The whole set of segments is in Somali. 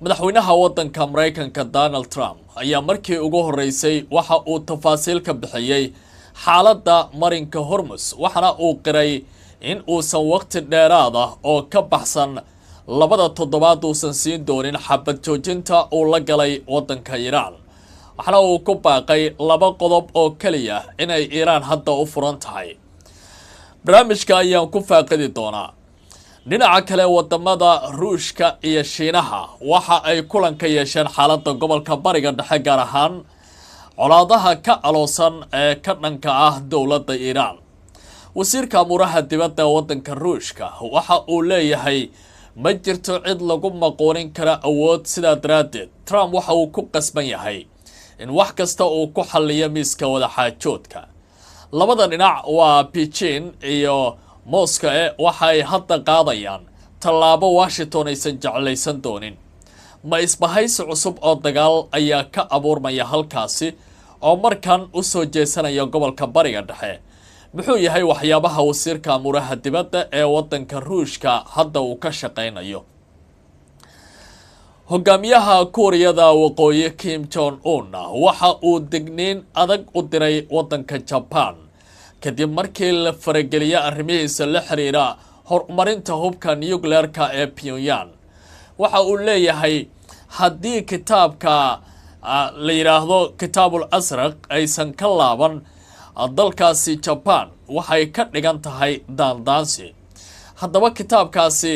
madaxweynaha waddanka Mareykanka Donald Trump ayaa markii ugu horeysay waxa uu tafaasiil ka bixiyay xaaladda marinka Hormuz waxana uu qiray in uusan waqti dheeraad ah oo ka baxsan labada toddobaad uusan siin doonin xabad joojinta uu la galay waddanka Iran waxana uu ku baaqay laba qodob oo kaliya inay Iran hadda u furan tahay barnaamijka ayaan ku faaqidi doonaa dhinaca kale wadamada Ruushka iyo Shiinaha waxa ay kulan ka yeesheen xaaladda gobolka bariga dhexe gaar ahaan colaadaha ka aloosan ee ka dhanka ah dowladda Iran wasiirka amuraha dibadda waddanka Ruushka waxa uu leeyahay ma jirto cid lagu maqoonin kara awood sida daraadeed Trump waxa uu ku qasban yahay in wax kasta uu ku xalliyo miiska wada xaajoodka labada dhinac waa Beijing iyo Moscow waxa ay hadda qaadayaan tallaabo Washington aysan jeclaysan doonin ma isbahaysi cusub oo dagaal ayaa ka abuurmaya halkaasi oo markan u soo jeesanaya gobolka bariga dhexe muxuu yahay waxyaabaha wasiirka amuraha dibadda ee waddanka Ruushka hadda uu ka shaqeynayo hogaamiyaha Kuuriyada Waqooyi Kim Jong Un waxa uu digniin adag u diray waddanka Japan kadib markii la farageliyay arrimihiisa la xiriira horumarinta hubka nuclear-ka ee Pyongyang waxa uu leeyahay haddii kitaabka la yiraahdo kitaabul asraq aysan ka laaban dalkaasi Japan waxay ka dhigan tahay daandaansi haddaba kitaabkaasi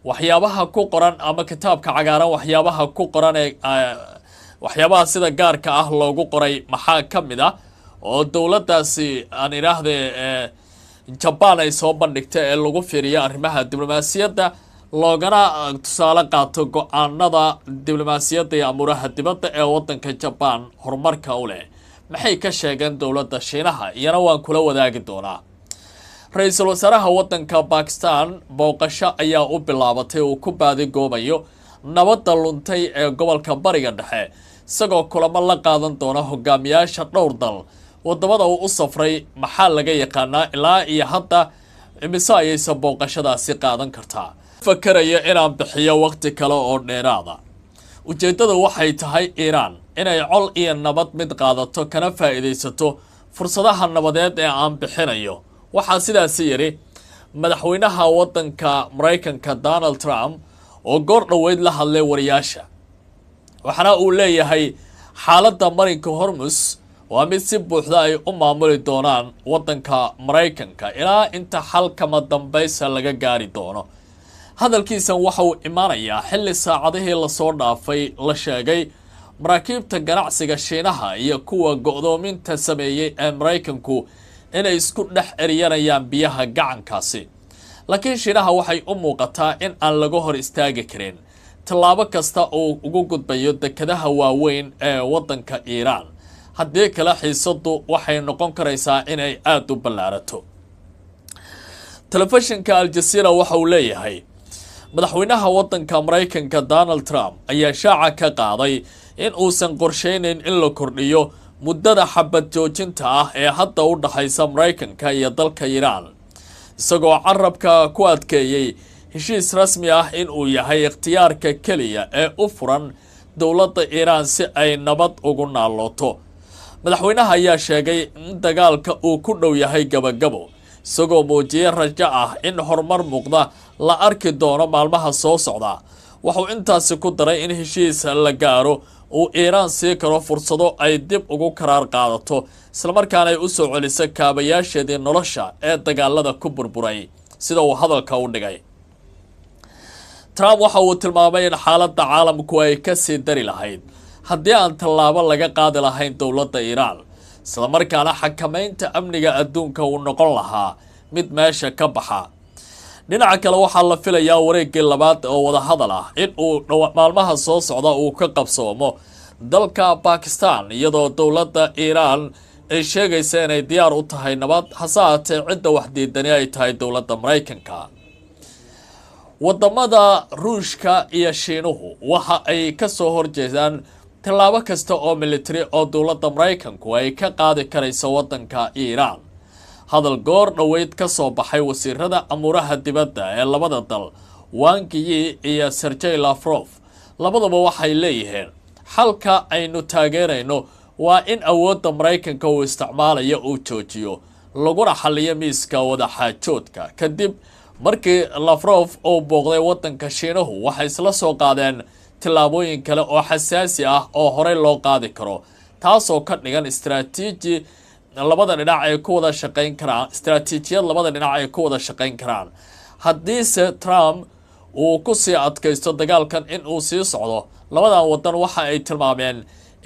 waxyaabaha ku qoran ama kitaabka cagaaran waxyaabaha ku qoran ee waxyaabaha sida gaarka ah loogu qoray maxaa kamid ah oo dowladdaasi aan iraahdo Japan ay soo bandhigtay ee lagu fiiriyo arrimaha diblomaasiyadda loogana tusaale qaato go'aanada diblomaasiyadda iyo amuraha dibadda ee waddanka Japan horumarka u leh maxay ka sheegeen dowladda Shiinaha iyana waan kula wadaagi doonaa ra'iisul wasaaraha waddanka Pakistan booqasho ayaa u bilaabatay oo ku baadi goobayo nabadda luntay ee gobolka bariga dhexe isagoo kulamo la qaadan doona hogaamiyaasha dhowr dal wadamada uu u safray maxaa laga yaqaanaa ilaa iyo hadda imise ayaysan booqashadaasi qaadan kartaa fakaraya inaan bixiyo waqti kale oo dheeraada ujeedadu waxay tahay Iran inay col iyo nabad mid qaadato kana faa'iideysato fursadaha nabadeed ee aan bixinayo waxaa sidaas yiri madaxweynaha waddanka Mareykanka Donald Trump oo goor dhaweyd la hadlay wariyaasha waxana uu leeyahay xaaladda marinka Hormuz waa mid si buuxda ay u maamuli doonaan waddanka Mareykanka ilaa inta xal kama dambaysa laga gaari doono hadalkiisan waxa uu imaanayaa xilli saacadihii la soo dhaafay la sheegay maraakiibta ganacsiga Shiinaha iyo kuwa go'doominta sameeyay ee Mareykanku inay isku dhex eriyanayaan biyaha gacankaasi laakiin Shiinaha waxay u muuqataa in aan laga hor istaagi karin tallaabo kasta oo ugu gudbayo dekedaha waaweyn ee waddanka Iran haddii kala xiisadu waxay noqon karaysaa inay aad u ballaarato telefishinka Al Jazeera waxa uu leeyahay madaxweynaha waddanka Mareykanka Donald Trump ayaa shaaca ka qaaday in uusan qorsheynin in la kordhiyo muddada xabad joojinta ah ee hadda u dhaxaysa Mareykanka iyo dalka Iran isagoo carabka ku adkeeyay heshiis rasmi ah in uu yahay ikhtiyaarka kaliya ee u furan dowladda Iran si ay nabad ugu naalooto madaxweynaha ayaa sheegay in dagaalka uu ku dhow yahay gabagabo isagoo muujiyay rajo ah in horumar muuqda la arki doono maalmaha soo socda wuxuu intaasi ku daray in heshiis la gaaro uu Iran sii karo fursado ay dib ugu karaar qaadato isla markaana ay u soo celisay kaabayaasheedii nolosha ee dagaalada ku burburay sida uu hadalka u dhigay Trump waxa uu tilmaamay in xaaladda caalamku ay ka sii dari lahayd haddii aan tallaabo laga qaadi lahayn dowladda Iran isla markaana xakamaynta amniga adduunka uu noqon lahaa mid meesha ka baxa dhinaca kale waxaa la filayaa wareegii labaad oo wada hadal ah in uu maalmaha soo socda uu ka qabsoomo dalka Pakistan iyadoo dowladda Iran ay sheegaysa inay diyaar u tahay nabad hasaatee cidda wax diidani ay tahay dowladda Mareykanka wadamada Ruushka iyo Shiinuhu waxa ay ka soo horjeedaan tallaabo kasta oo military oo dowladda Mareykanku ay ka qaadi karayso waddanka Iran hadal goor dhaweyd ka soo baxay wasiirada amuraha dibadda ee labada dal Wang Yi iyo Sergey Lavrov labadaba waxay leeyihiin xalka aynu taageerayno waa in awoodda Mareykanka uu isticmaalayo uu joojiyo laguna xalliyo miiska wada xaajoodka kadib markii Lavrov uu booqday wadanka Shiinahu waxay isla soo qaadeen tillaabooyin kale oo xasaasi ah oo horey loo qaadi karo taasoo ka dhigan istiraatiiji labada dhinac ay ku wada shaqeyn karaan istiraatiijiyad labada dhinac ay ku wada shaqeyn karaan haddiise Trump uu ku sii adkaysto dagaalkan in uu sii socdo labadan wadan waxa ay tilmaameen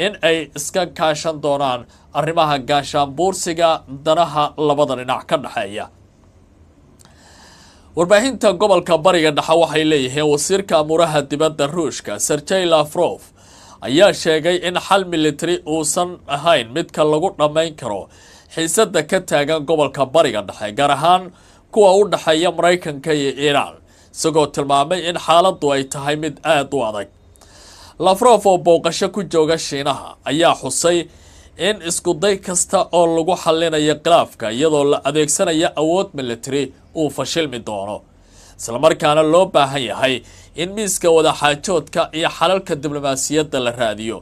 in ay iska kaashan doonaan arrimaha gaashaanbuursiga danaha labada dhinac ka dhaxeeya warbaahinta gobolka bariga dhexe waxay leeyihiin wasiirka amuraha dibadda Ruushka Sergey Lavrov ayaa sheegay in xal military uusan ahayn midka lagu dhameyn karo xiisada ka taagan gobolka bariga dhexe gaar ahaan kuwa u dhaxeeya Mareykanka iyo Iran isagoo tilmaamay in xaaladdu ay tahay mid aad u adag Lavrov oo booqasho ku jooga Shiinaha ayaa xusay in isku day kasta oo lagu xallinayo khilaafka iyadoo la adeegsanayo awood military uu fashilmi doono isla markaana loo baahan yahay in miiska wada xaajoodka iyo xalalka diblomaasiyadda la raadiyo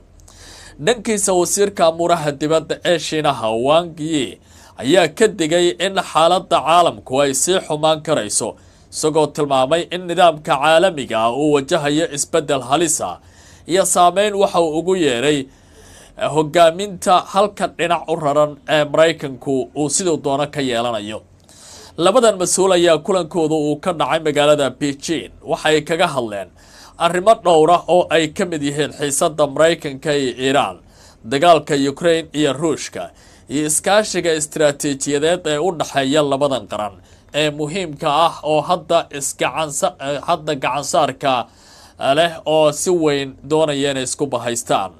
dhankiisa wasiirka amuraha dibadda ee Shiinaha Wang Yi ayaa ka digay in xaaladda caalamku ay sii xumaan karayso isagoo tilmaamay in nidaamka caalamiga ah uu wajahayo isbedel halis ah iyo saameyn waxa uu ugu yeeray hogaaminta halka dhinac u raran ee Mareykanku uu sidoo doona ka yeelanayo labadan mas'uul ayaa kulankooda uu ka dhacay magaalada Beijing waxay kaga hadleen arrimo dhowr ah oo ay ka mid yihiin xiisadda Mareykanka iyo Iran dagaalka Ukraine iyo Ruushka iyo iskaashiga istiraatiijiyadeed ee u dhaxeeya labadan qaran ee muhiimka ah oo hadda gacan saarka leh oo si weyn doonaya inay isku bahaystaan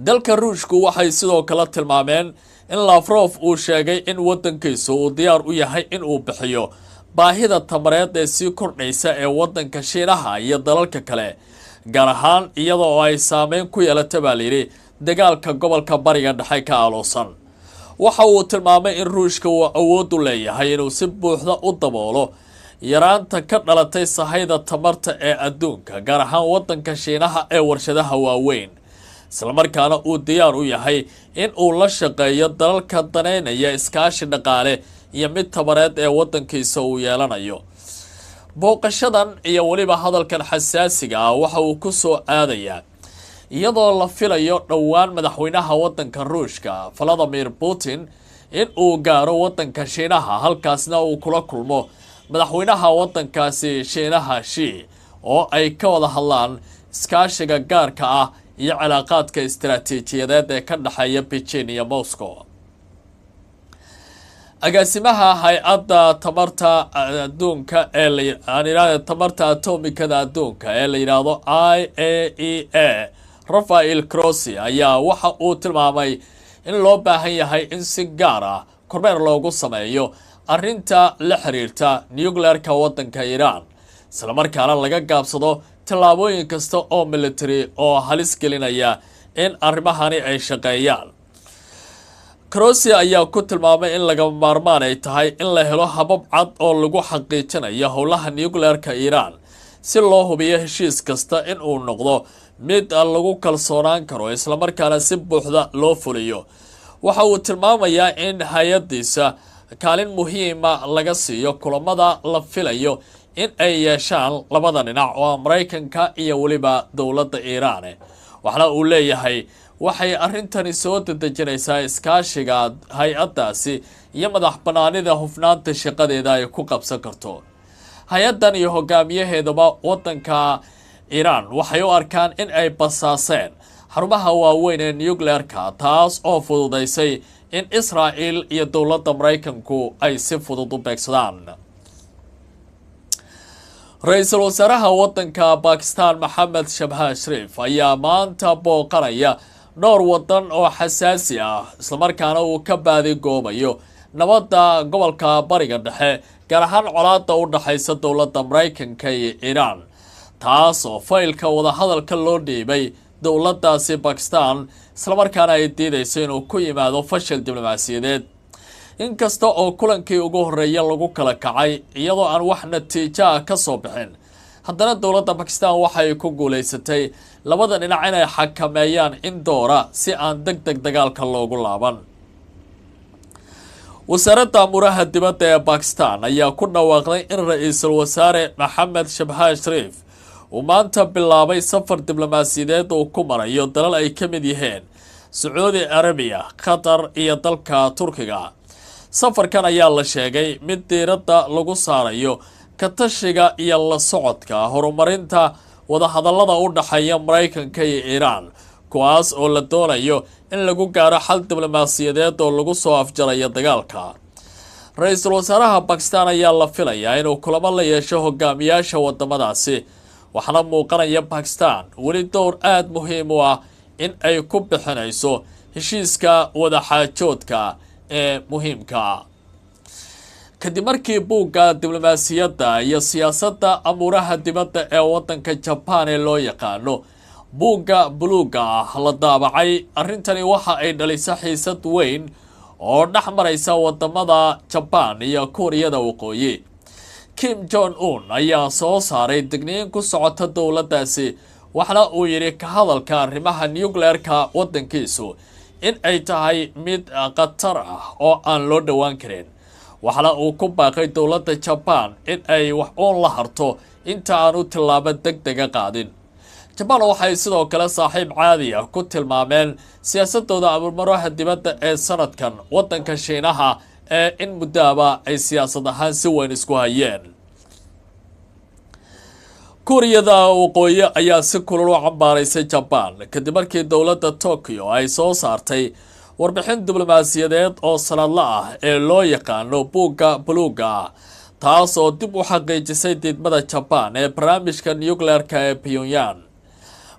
dalka Ruushku waxay sidoo kale tilmaameen in Lavrov uu sheegay in wadankiisu uu diyaar u yahay in uu bixiyo baahida tamareed ee sii kordhaysa ee wadanka Shiinaha iyo dalalka kale gaar ahaan iyadoo ay saameyn ku yeelatay baa layiri dagaalka gobolka bariga dhexe ka aloosan waxa uu tilmaamay in Ruushka uu awood u leeyahay inuu si buuxda u daboolo yaraanta ka dhalatay sahayda tamarta ee adduunka gaar ahaan wadanka Shiinaha ee warshadaha waaweyn isla markaana uu diyaar u yahay in uu la shaqeeyo dalalka daneynaya iskaashi dhaqaale iyo mid tamareed ee wadankiisa uu yeelanayo booqashadan iyo waliba hadalkan xasaasiga ah waxa uu ku soo aadayaa iyadoo la filayo dhowaan madaxweynaha wadanka Ruushka Vladimir Putin in uu gaaro wadanka Shiinaha halkaasna uu kula kulmo madaxweynaha wadankaasi Shiinaha Xi oo ay ka wada hadlaan iskaashiga gaarka ah iyo cilaaqaadka istiraatiijiyadeed ee ka dhaxeeya Beijing iyo Moscow agaasimaha hay'adda tamarta adduunka ee tamarta atomikada adduunka ee la yiraahdo IAEA Rafael Grossi ayaa waxa uu tilmaamay in loo baahan yahay in si gaar ah kormeer loogu sameeyo arrinta la xiriirta nuclearka wadanka Iran isla markaana laga gaabsado tallaabooyin kasta oo military oo halis gelinaya in arrimahani ay shaqeeyaan Grossi ayaa ku tilmaamay in laga maarmaan ay tahay in la helo habab cad oo lagu xaqiijinayo howlaha nuclearka Iran si loo hubiyo heshiis kasta in uu noqdo mid lagu kalsoonaan karo isla markaana si buuxda loo fuliyo waxa uu tilmaamayaa in hay'adiisa kaalin muhiim ah laga siiyo kulamada la filayo in ay yeeshaan labada dhinac oo Mareykanka iyo waliba dawladda Iran waxna uu leeyahay waxay arrintani soo dedejinaysaa iskaashiga hay'adaasi iyo madax banaanida hufnaanta shaqadeeda ay ku qabsan karto hay'adan iyo hogaamiyaheedaba wadanka Iran waxay u arkaan in ay basaaseen xarumaha waaweyn ee nuclearka taas oo fududeysay in Israel iyo dawladda Mareykanku ay si fudud u beegsadaan Ra'iisul Wasaaraha wadanka Pakistan Mohammad Shahbaz Sharif ayaa maanta booqanaya dhowr wadan oo xasaasi ah isla markaana uu ka baadi goobayo nabadda gobolka bariga dhexe gaar ahaan colaadda u dhaxaysa dawladda Mareykanka iyo Iran taas oo faylka wada hadalka loo dhiibay dawladdaasi Pakistan isla markaana ay diidayso inuu ku yimaado fashil diblomaasiyadeed inkasta oo kulankii ugu horeeyay lagu kala kacay iyadoo aan wax natiijo ah ka soo bixin haddana dowladda Pakistan waxay ku guuleysatay labada dhinac inay xakameeyaan in doora si aan degdeg dagaalka loogu laaban. wasaaradda amuraha dibadda ee Pakistan ayaa ku dhawaaqday in ra'iisul wasaare Mohammad Shahbaz Sharif uu maanta bilaabay safar diblomaasiyadeed oo ku marayo dalal ay ka mid yihiin Saudi Arabia, Qatar iyo dalka Turkiga. safarkan ayaa la sheegay mid diiradda lagu saarayo ka tashiga iyo la socodka horumarinta wadahadallada u dhaxeeya Mareykanka iyo Iran, kuwaas oo la doonayo in lagu gaaro xal diblomaasiyadeed oo lagu soo afjarayo dagaalka. ra'iisul wasaaraha Pakistan ayaa la filayaa inuu kulamo la yeesho hogaamiyaasha wadamadaasi, waxaana muuqanaya Pakistan weli door aad muhiim u ah in ay ku bixinayso heshiiska wadaxaajoodka ee muhiimka. kadib markii buugga diblomaasiyadda iyo siyaasadda amuraha dibadda ee wadanka Japan ee loo yaqaano buugga buluuga ah la daabacay, arrintani waxa ay dhalisay xiisad weyn oo dhex maraysa wadamada Japan iyo Kuuriyada Waqooyi. Kim Jong Un ayaa soo saaray digniin ku socota dowladdaasi, waxna uu yiri ka hadalka arrimaha nuclear-ka wadankiisu in ay tahay mid qatar ah oo aan loo dhawaan karin. waxna uu ku baaqay dowladda Japan in ay wax uun la harto inta aanu tilaabo degdega qaadin. Japan waxay sidoo kale saaxiib caadi ah ku tilmaameen siyaasadooda amuraha dibadda ee sanadkan wadanka Shiinaha ee in muddaaba ay siyaasad ahaan si weyn isku hayeen. Kuuriyada Waqooyi ayaa si kulul u cambaaraysay Japan kadib markii dowladda Tokyo ay soo saartay warbixin diblomaasiyadeed oo sanadle ah ee loo yaqaano buugga buluuga ah, taas oo dib u xaqiijisay diidmada Japan ee barnaamijka nuclear-ka ee Pyongyang.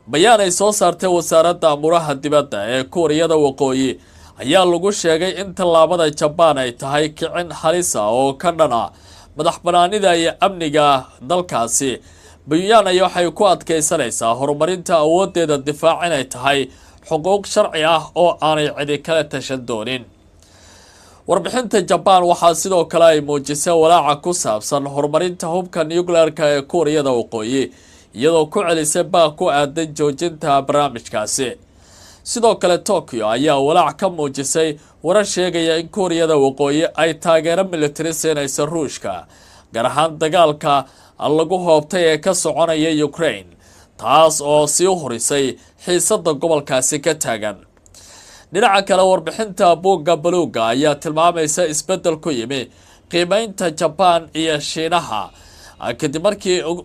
bayaan ay soo saartay wasaaradda amuraha dibadda ee Kuuriyada Waqooyi ayaa lagu sheegay in tallaabada Japan ay tahay kicin halis ah oo ka dhana madaxbannaanida iyo amniga dalkaasi. Pyongyang ayaa waxay ku adkeysanaysaa horumarinta awoodeeda difaac inay tahay xuquuq sharci ah oo aanay cidi kala tashan doonin. warbixinta Japan waxaa sidoo kale ay muujisay walaaca ku saabsan horumarinta hubka nuclear-ka ee Kuuriyada Waqooyi, iyadoo ku celisay baaq ku aadan joojinta barnaamijkaasi. sidoo kale Tokyo ayaa walaac ka muujisay warar sheegaya in Kuuriyada Waqooyi ay taageero militari siinayso Ruushka, gaar ahaan dagaalka lagu hoobtay ee ka soconaya Ukraine, taas oo sii horisay xiisadda gobolkaasi ka taagan. dhinaca kale, warbixinta buugga buluuga ayaa tilmaamaysa isbeddel ku yimi qiimeynta Japan iyo Shiinaha kadib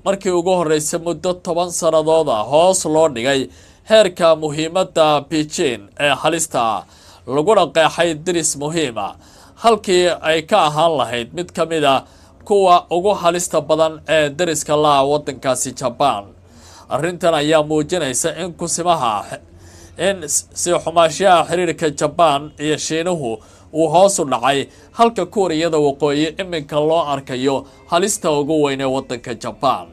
markii ugu horeysay muddo 10 sannadood ah hoos loo dhigay heerka muhiimadda Beijing ee halista laguna qeexay diris muhiima halkii ay ka ahaan lahayd mid ka mid ah kuwa ugu halista badan ee dariska la wadankaasi Japan. arrintan ayaa muujinaysa in kusimaha si xumaashiyaha xiriirka Japan iyo Shiinuhu uu hoos u dhacay, halka Kuuriyada Waqooyi iminka loo arkayo halista ugu weyn ee wadanka Japan.